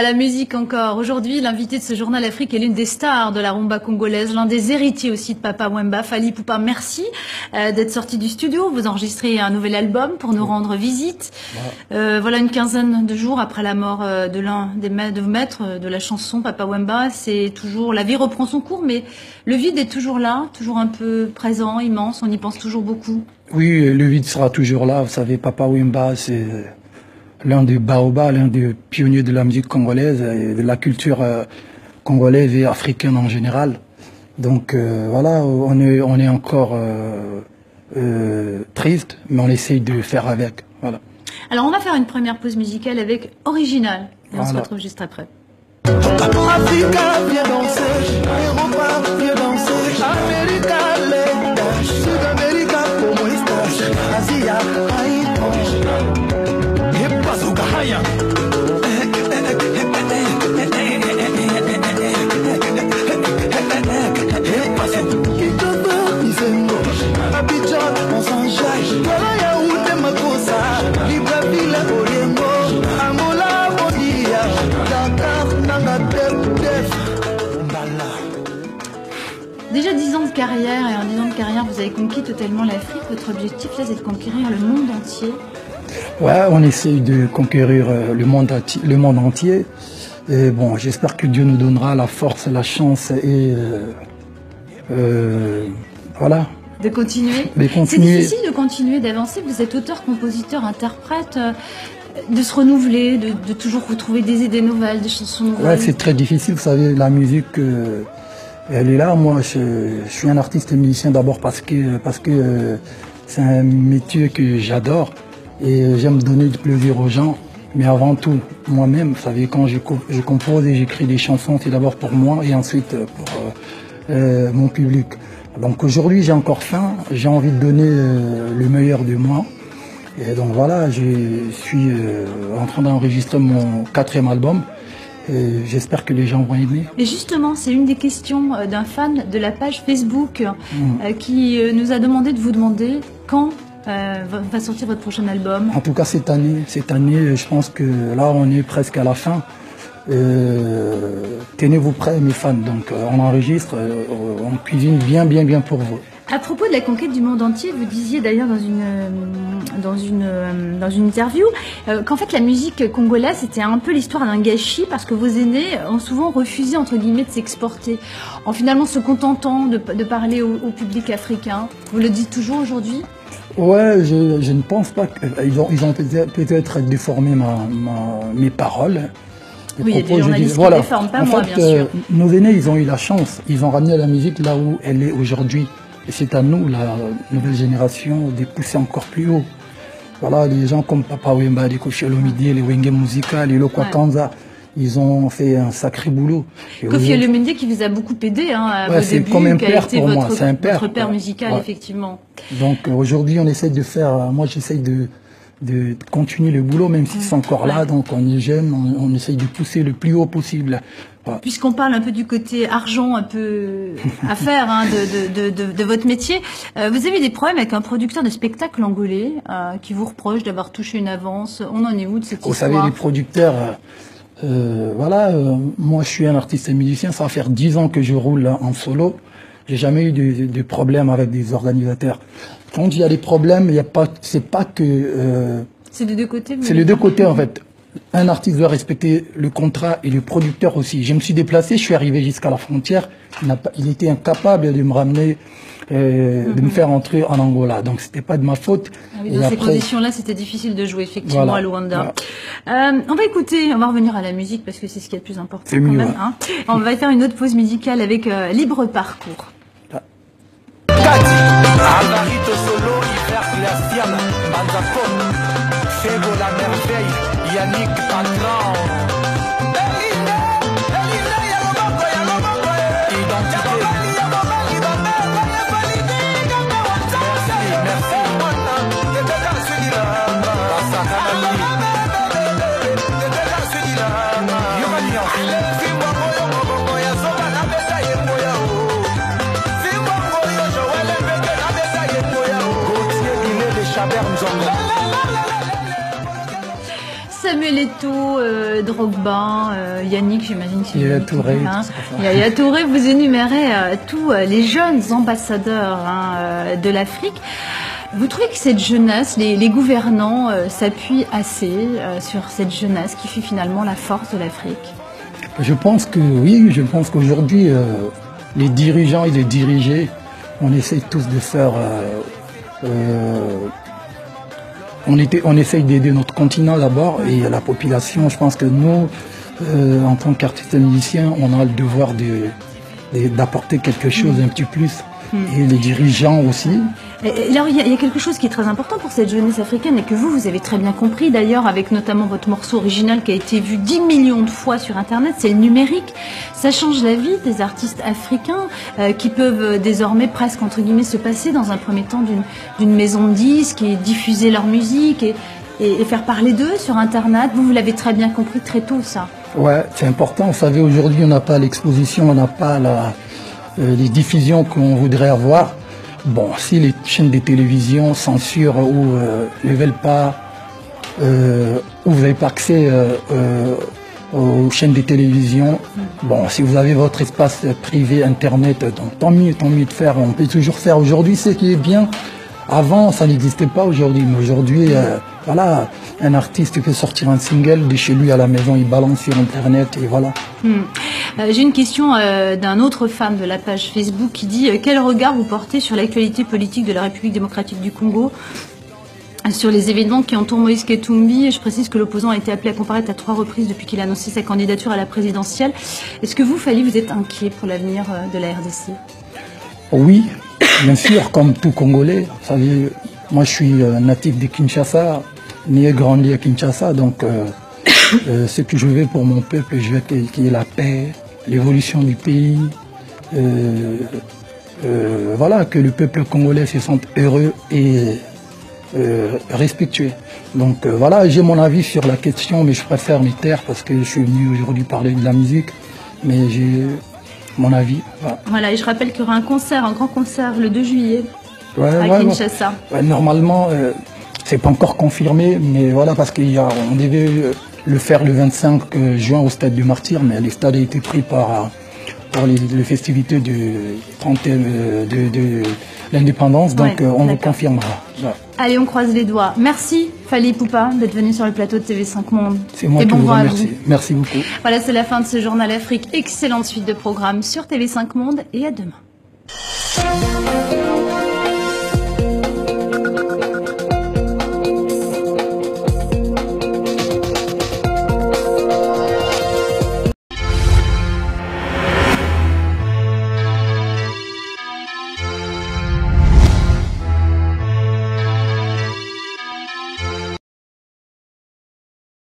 La musique encore. Aujourd'hui, l'invité de ce journal Afrique est l'une des stars de la rumba congolaise, l'un des héritiers aussi de Papa Wemba. Fally Ipupa, merci d'être sorti du studio. Vous enregistrez un nouvel album pour nous rendre visite. Voilà une quinzaine de jours après la mort de l'un des maîtres de la chanson, Papa Wemba. C'est toujours, la vie reprend son cours, mais le vide est toujours là, toujours un peu présent, immense. On y pense toujours beaucoup. Oui, le vide sera toujours là. Vous savez, Papa Wemba, c'est l'un des baobabs, l'un des pionniers de la musique congolaise et de la culture congolaise et africaine en général. Donc voilà, on est encore triste, mais on essaye de faire avec. Voilà. Alors on va faire une première pause musicale avec Original et on se retrouve juste après. Africa, viens danser, Europa, viens danser, America, Sud-America, como estás, Asia, Déjà 10 ans de carrière, et en 10 ans de carrière, vous avez conquis totalement l'Afrique. Votre objectif, là, c'est de conquérir le monde entier. Ouais, on essaye de conquérir le monde entier. Et bon, j'espère que Dieu nous donnera la force, la chance et voilà. De continuer. C'est difficile de continuer, d'avancer. Vous êtes auteur, compositeur, interprète, de se renouveler, de toujours retrouver des idées nouvelles, des chansons nouvelles. Ouais, c'est très difficile. Vous savez, la musique, elle est là. Moi, je suis un artiste et musicien d'abord parce que c'est un métier que j'adore. Et j'aime donner du plaisir aux gens, mais avant tout, moi-même, vous savez, quand je compose et j'écris des chansons, c'est d'abord pour moi et ensuite pour mon public. Donc aujourd'hui, j'ai encore faim, j'ai envie de donner le meilleur de moi. Et donc voilà, je suis en train d'enregistrer mon 4e album. Et j'espère que les gens vont aimer. Et justement, c'est une des questions d'un fan de la page Facebook qui nous a demandé de vous demander quand va sortir votre prochain album. En tout cas cette année, je pense que là on est presque à la fin. Tenez-vous prêts mes fans, donc on enregistre, on cuisine bien pour vous. À propos de la conquête du monde entier, vous disiez d'ailleurs dans une interview qu'en fait la musique congolaise c'était un peu l'histoire d'un gâchis parce que vos aînés ont souvent refusé entre guillemets de s'exporter, en finalement se contentant de parler au public africain. Vous le dites toujours aujourd'hui? Ouais, je ne pense pas qu'ils ont peut-être déformé mes paroles. Oui, il y a des journalistes qui déforment, pas moi, bien sûr. Nos aînés, ils ont eu la chance, ils ont ramené la musique là où elle est aujourd'hui. Et c'est à nous, la nouvelle génération, de pousser encore plus haut. Voilà, les gens comme Papa Wemba, les Koffi Olomide, les Wenge Musical, les Lokwa Kanza, ils ont fait un sacré boulot. Koffi Olomide qui vous a beaucoup aidé à vos débuts, comme un qui père a été pour moi. votre père musical, effectivement. Donc aujourd'hui, on essaie de faire, moi j'essaie de continuer le boulot, même si c'est encore là, donc on est jeune, on essaye de pousser le plus haut possible. Voilà. Puisqu'on parle un peu du côté argent, un peu affaire de votre métier, vous avez des problèmes avec un producteur de spectacle angolais qui vous reproche d'avoir touché une avance. On en est où de cette histoire? Vous savez, les producteurs, voilà, moi je suis un artiste et musicien, ça va faire 10 ans que je roule en solo. J'ai jamais eu de problème avec des organisateurs. Quand il y a des problèmes, c'est pas que... c'est les deux côtés. C'est les deux côtés en fait. Un artiste doit respecter le contrat et le producteur aussi. Je me suis déplacé, je suis arrivé jusqu'à la frontière. Il était incapable de me ramener, de me faire entrer en Angola. Donc c'était pas de ma faute. Ah oui, dans ces conditions-là, c'était difficile de jouer effectivement à Luanda. Voilà. On va écouter, on va revenir à la musique parce que c'est ce qui est le plus important quand même. Hein. On va faire une autre pause musicale avec Libre Parcours. Alvarito Solo, Hiver Glacial, Manzaco, Fego la merveille, Yannick Patron. Samuel Eto'o, Drogba, Yannick, j'imagine. Yaya Touré. Yaya Touré, vous énumérez tous les jeunes ambassadeurs de l'Afrique. Vous trouvez que cette jeunesse, les gouvernants s'appuient assez sur cette jeunesse qui fait finalement la force de l'Afrique? Je pense que oui, je pense qu'aujourd'hui, les dirigeants et les dirigés, on essaye tous de faire... on essaye d'aider notre continent d'abord et la population. Je pense que nous, en tant qu'artistes musiciens, on a le devoir d'apporter quelque chose, un petit plus. Et les dirigeants aussi. Et alors, il y a quelque chose qui est très important pour cette jeunesse africaine et que vous avez très bien compris d'ailleurs avec notamment votre morceau original qui a été vu 10 millions de fois sur Internet, c'est le numérique. Ça change la vie des artistes africains qui peuvent désormais presque entre guillemets se passer dans un premier temps d'une maison de disques et diffuser leur musique et faire parler d'eux sur Internet. Vous l'avez très bien compris très tôt ça. Ouais, c'est important. Vous savez, aujourd'hui on n'a pas l'exposition, on n'a pas les diffusions qu'on voudrait avoir. Bon, si les chaînes de télévision censurent ou ne veulent pas, ou vous n'avez pas accès aux chaînes de télévision, bon, si vous avez votre espace privé Internet, donc tant mieux de faire. On peut toujours faire aujourd'hui ce qui est bien. Avant, ça n'existait pas aujourd'hui, mais aujourd'hui, voilà, un artiste peut sortir un single de chez lui à la maison, il balance sur Internet et voilà. J'ai une question d'un autre fan de la page Facebook qui dit quel regard vous portez sur l'actualité politique de la République démocratique du Congo, sur les événements qui entourent Moïse Katumbi. Je précise que l'opposant a été appelé à comparaître à 3 reprises depuis qu'il a annoncé sa candidature à la présidentielle. Est-ce que vous, Fally, vous êtes inquiet pour l'avenir de la RDC? Oui, bien sûr, comme tout Congolais. Vous savez, moi je suis natif de Kinshasa, né et grandi à Kinshasa, donc ce que je veux pour mon peuple, je veux qu'il y ait la paix, l'évolution du pays, voilà, que le peuple congolais se sente heureux et respectueux. Donc voilà, j'ai mon avis sur la question, mais je préfère m'y taire parce que je suis venu aujourd'hui parler de la musique, mais j'ai mon avis. Voilà, et je rappelle qu'il y aura un grand concert le 2 juillet à Kinshasa. Normalement, c'est pas encore confirmé, mais voilà, parce qu'on devait le faire le 25 juin au stade du Martyr, mais le stade a été pris par les festivités du 31 de l'indépendance, donc on vous confirmera. Ouais. Allez, on croise les doigts. Merci Fally Ipupa d'être venu sur le plateau de TV5 Monde. C'est moi qui vous remercie. Merci beaucoup. Voilà, c'est la fin de ce journal Afrique. Excellente suite de programmes sur TV5 Monde et à demain.